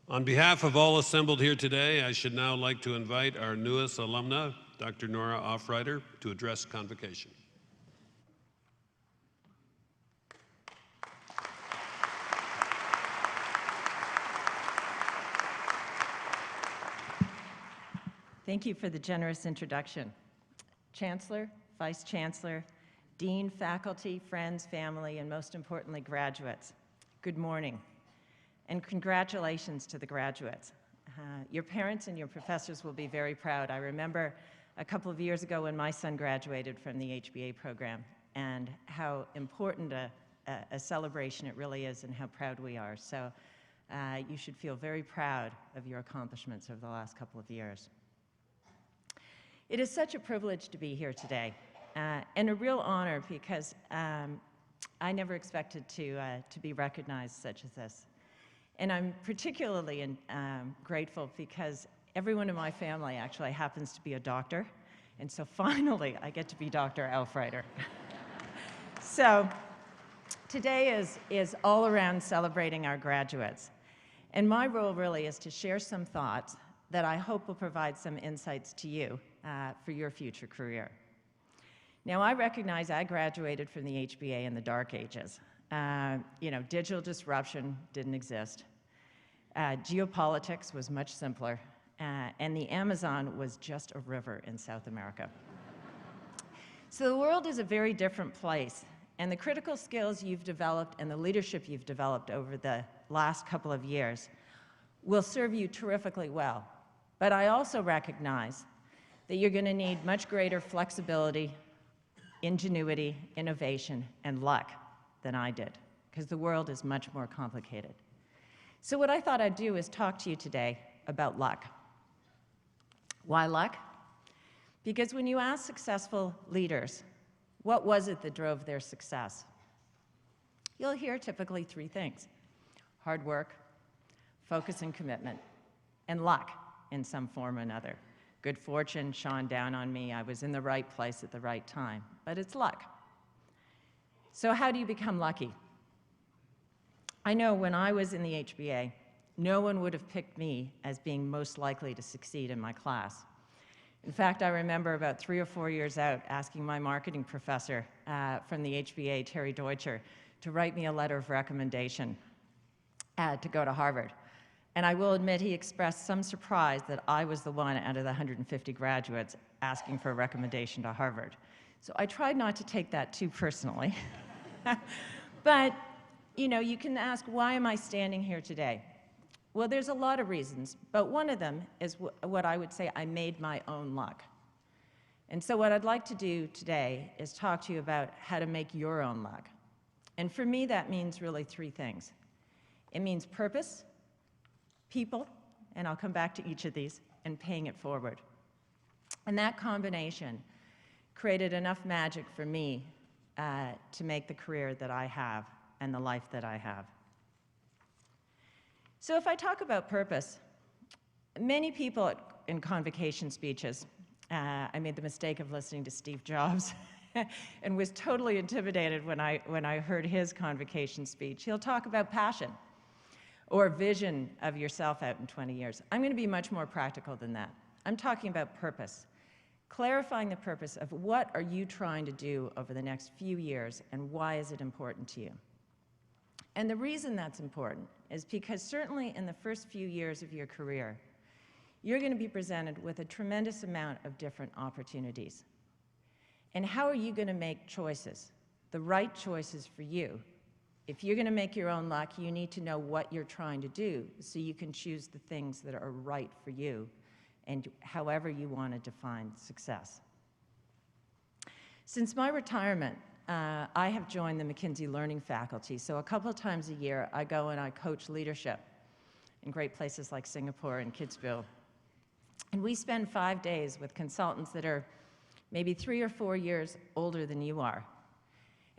On behalf of all assembled here today, I should now like to invite our newest alumna, Dr. Nora Aufreiter, to address Convocation. Thank you for the generous introduction. Chancellor, Vice Chancellor, Dean, faculty, friends, family, and most importantly, graduates, good morning. And congratulations to the graduates. Your parents and your professors will be very proud. I remember a couple of years ago when my son graduated from the HBA program and how important a celebration it really is and how proud we are. So you should feel very proud of your accomplishments over the last couple of years. It is such a privilege to be here today and a real honor because I never expected to be recognized such as this. And I'm particularly grateful because everyone in my family actually happens to be a doctor. And so finally, I get to be Dr. Aufreiter. So today is all around celebrating our graduates. And my role really is to share some thoughts that I hope will provide some insights to you for your future career. Now, I recognize I graduated from the HBA in the dark ages. Digital disruption didn't exist. Geopolitics was much simpler, and the Amazon was just a river in South America. So the world is a very different place, and the critical skills you've developed and the leadership you've developed over the last couple of years will serve you terrifically well. But I also recognize that you're going to need much greater flexibility, ingenuity, innovation, and luck than I did, because the world is much more complicated. So what I thought I'd do is talk to you today about luck. Why luck? Because when you ask successful leaders, what was it that drove their success? You'll hear typically three things: hard work, focus and commitment, and luck in some form or another. Good fortune shone down on me. I was in the right place at the right time, but it's luck. So how do you become lucky? I know when I was in the HBA, no one would have picked me as being most likely to succeed in my class. In fact, I remember about 3 or 4 years out asking my marketing professor from the HBA, Terry Deutscher, to write me a letter of recommendation to go to Harvard. And I will admit he expressed some surprise that I was the one out of the 150 graduates asking for a recommendation to Harvard. So I tried not to take that too personally. But, you can ask, why am I standing here today? Well, there's a lot of reasons, but one of them is what I would say I made my own luck. And so what I'd like to do today is talk to you about how to make your own luck. And for me, that means really three things. It means purpose, people, and I'll come back to each of these, and paying it forward. And that combination created enough magic for me to make the career that I have and the life that I have. So if I talk about purpose, many people in convocation speeches, I made the mistake of listening to Steve Jobs and was totally intimidated when I heard his convocation speech. He'll talk about passion or vision of yourself out in 20 years. I'm going to be much more practical than that. I'm talking about purpose, clarifying the purpose of what are you trying to do over the next few years and why is it important to you. And the reason that's important is because certainly in the first few years of your career, you're going to be presented with a tremendous amount of different opportunities. And how are you going to make choices, the right choices for you? If you're going to make your own luck, you need to know what you're trying to do so you can choose the things that are right for you and however you want to define success. Since my retirement, I have joined the McKinsey Learning faculty, so a couple of times a year I go and I coach leadership in great places like Singapore and Kitzbühel. And we spend 5 days with consultants that are maybe 3 or 4 years older than you are.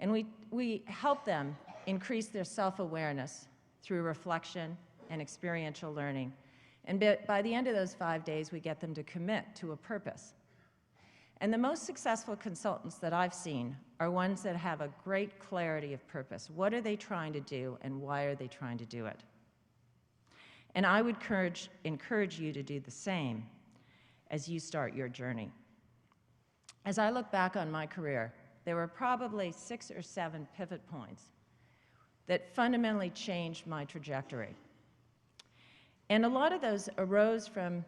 And we help them increase their self-awareness through reflection and experiential learning. And by the end of those 5 days, we get them to commit to a purpose. And the most successful consultants that I've seen are ones that have a great clarity of purpose. What are they trying to do, and why are they trying to do it? And I would encourage you to do the same as you start your journey. As I look back on my career, there were probably 6 or 7 pivot points that fundamentally changed my trajectory. And a lot of those arose from,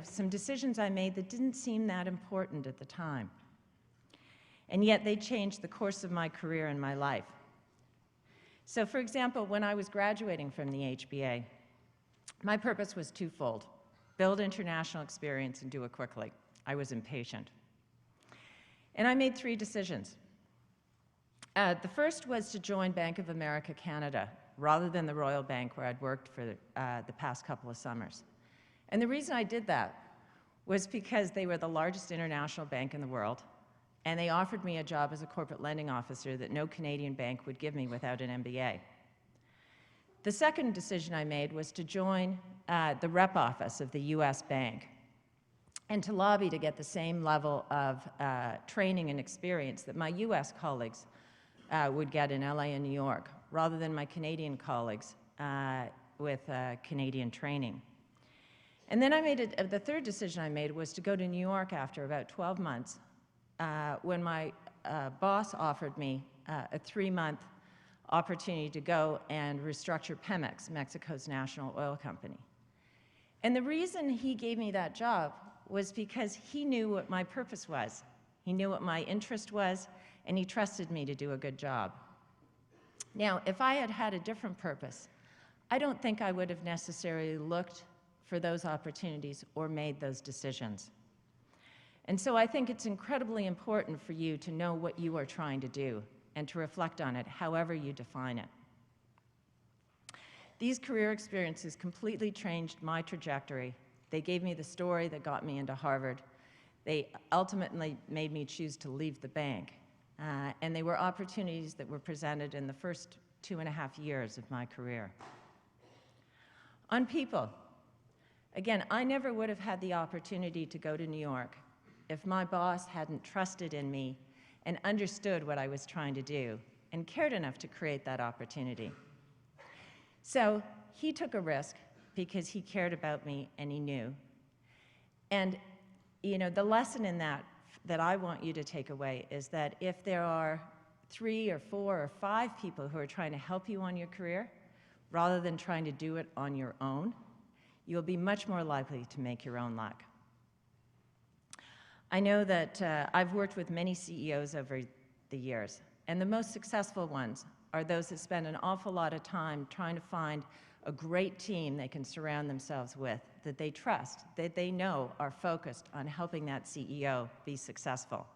some decisions I made that didn't seem that important at the time. And yet they changed the course of my career and my life. So for example, when I was graduating from the HBA, my purpose was twofold: build international experience and do it quickly. I was impatient. And I made 3 decisions. The first was to join Bank of America Canada, rather than the Royal Bank where I'd worked for the past couple of summers. And the reason I did that was because they were the largest international bank in the world, and they offered me a job as a corporate lending officer that no Canadian bank would give me without an MBA. The second decision I made was to join the rep office of the US Bank and to lobby to get the same level of training and experience that my US colleagues would get in LA and New York, rather than my Canadian colleagues with Canadian training. And then the third decision I made was to go to New York after about 12 months when my boss offered me a 3-month opportunity to go and restructure Pemex, Mexico's national oil company. And the reason he gave me that job was because he knew what my purpose was. He knew what my interest was, and he trusted me to do a good job. Now, if I had had a different purpose, I don't think I would have necessarily looked for those opportunities or made those decisions. And so I think it's incredibly important for you to know what you are trying to do and to reflect on it, however you define it. These career experiences completely changed my trajectory. They gave me the story that got me into Harvard. They ultimately made me choose to leave the bank. And they were opportunities that were presented in the first 2.5 years of my career. On people, again, I never would have had the opportunity to go to New York if my boss hadn't trusted in me and understood what I was trying to do and cared enough to create that opportunity. So he took a risk because he cared about me and he knew. And the lesson in that I want you to take away is that if there are 3 or 4 or 5 people who are trying to help you on your career, rather than trying to do it on your own, you'll be much more likely to make your own luck. I know that I've worked with many CEOs over the years, and the most successful ones are those that spend an awful lot of time trying to find a great team they can surround themselves with, that they trust, that they know are focused on helping that CEO be successful.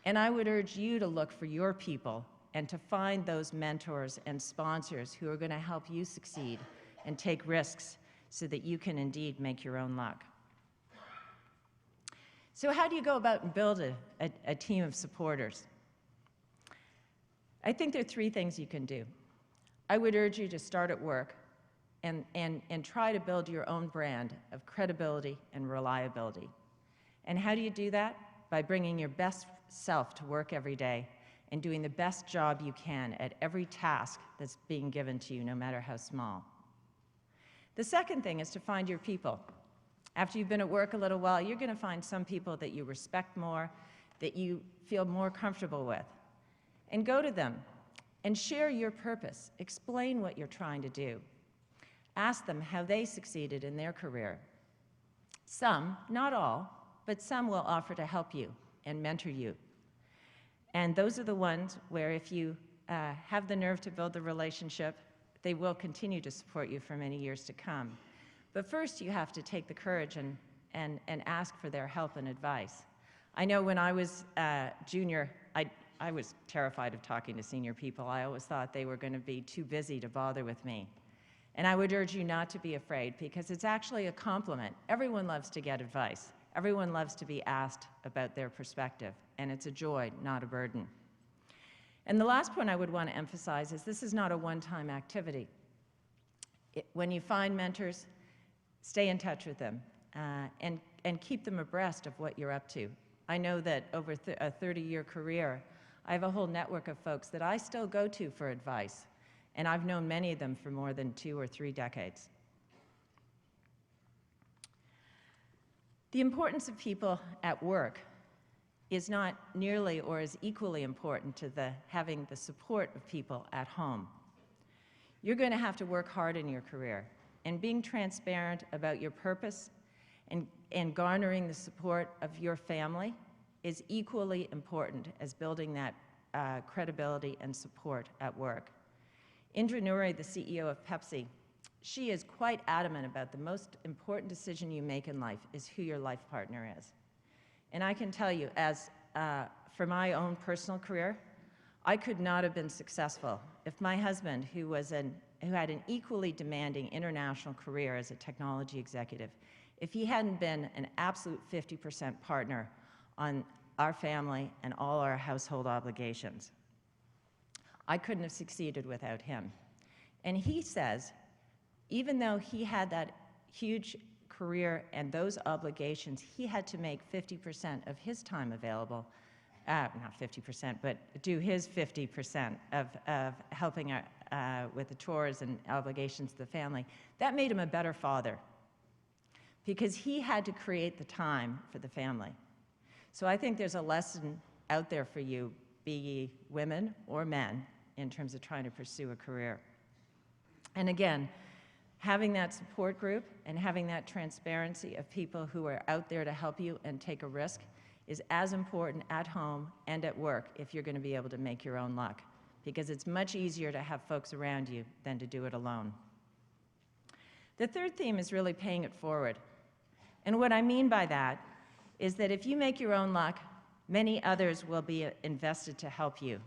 And I would urge you to look for your people and to find those mentors and sponsors who are going to help you succeed and take risks so that you can indeed make your own luck. So how do you go about and build a team of supporters? I think there are 3 things you can do. I would urge you to start at work and try to build your own brand of credibility and reliability. And how do you do that? By bringing your best self to work every day and doing the best job you can at every task that's being given to you, no matter how small. The second thing is to find your people. After you've been at work a little while, you're going to find some people that you respect more, that you feel more comfortable with. And go to them and share your purpose. Explain what you're trying to do. Ask them how they succeeded in their career. Some, not all, but some will offer to help you and mentor you. And those are the ones where if you have the nerve to build the relationship, they will continue to support you for many years to come. But first, you have to take the courage and ask for their help and advice. I know when I was junior, I was terrified of talking to senior people. I always thought they were going to be too busy to bother with me. And I would urge you not to be afraid, because it's actually a compliment. Everyone loves to get advice. Everyone loves to be asked about their perspective, and it's a joy, not a burden. And the last point I would want to emphasize is this is not a one-time activity. When you find mentors, stay in touch with them and keep them abreast of what you're up to. I know that over a 30-year career, I have a whole network of folks that I still go to for advice, and I've known many of them for more than 2 or 3 decades. The importance of people at work is not nearly or as equally important to having the support of people at home. You're going to have to work hard in your career, and being transparent about your purpose and garnering the support of your family is equally important as building that credibility and support at work. Indra Nooyi, the CEO of Pepsi, she is quite adamant about the most important decision you make in life is who your life partner is. And I can tell you, for my own personal career, I could not have been successful if my husband, who had an equally demanding international career as a technology executive, if he hadn't been an absolute 50% partner on our family and all our household obligations. I couldn't have succeeded without him. And he says, even though he had that huge career and those obligations, he had to make 50% of his time available, not 50%, but do his 50% of helping with the chores and obligations to the family. That made him a better father because he had to create the time for the family. So I think there's a lesson out there for you, be ye women or men, in terms of trying to pursue a career. And again, having that support group and having that transparency of people who are out there to help you and take a risk is as important at home and at work if you're going to be able to make your own luck, because it's much easier to have folks around you than to do it alone. The third theme is really paying it forward. And what I mean by that is that if you make your own luck, many others will be invested to help you,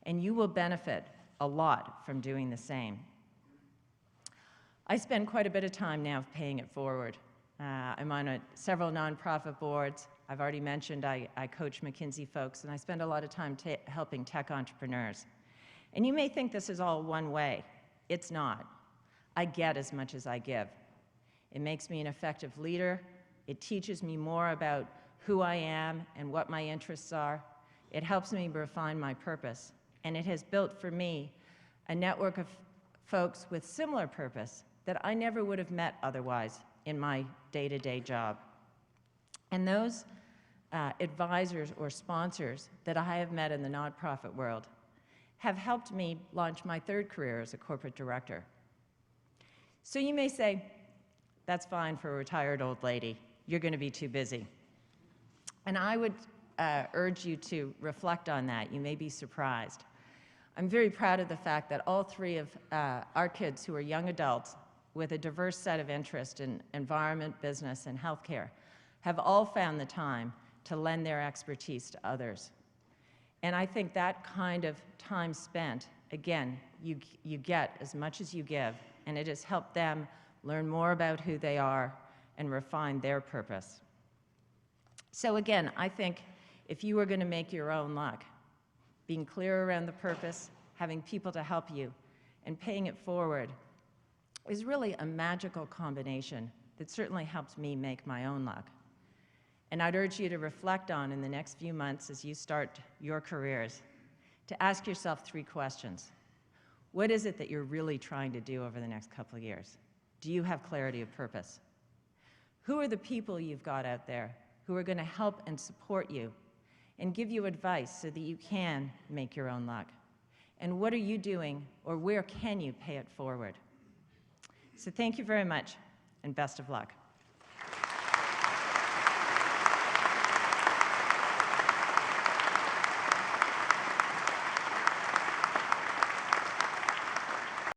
and you will benefit a lot from doing the same. I spend quite a bit of time now paying it forward. I'm on several nonprofit boards. I've already mentioned I coach McKinsey folks, and I spend a lot of time helping tech entrepreneurs. And you may think this is all one way. It's not. I get as much as I give. It makes me an effective leader. It teaches me more about who I am and what my interests are. It helps me refine my purpose. And it has built for me a network of folks with similar purpose that I never would have met otherwise in my day-to-day job. And those advisors or sponsors that I have met in the nonprofit world have helped me launch my third career as a corporate director. So you may say, that's fine for a retired old lady. You're going to be too busy. And I would urge you to reflect on that. You may be surprised. I'm very proud of the fact that all three of our kids who are young adults with a diverse set of interests in environment, business, and healthcare have all found the time to lend their expertise to others. And I think that kind of time spent, again, you get as much as you give, and it has helped them learn more about who they are and refine their purpose. So again, I think if you are going to make your own luck, being clear around the purpose, having people to help you, and paying it forward is really a magical combination that certainly helped me make my own luck. And I'd urge you to reflect on in the next few months as you start your careers, to ask yourself 3 questions. What is it that you're really trying to do over the next couple of years? Do you have clarity of purpose? Who are the people you've got out there who are going to help and support you and give you advice so that you can make your own luck? And what are you doing, or where can you pay it forward? So thank you very much, and best of luck.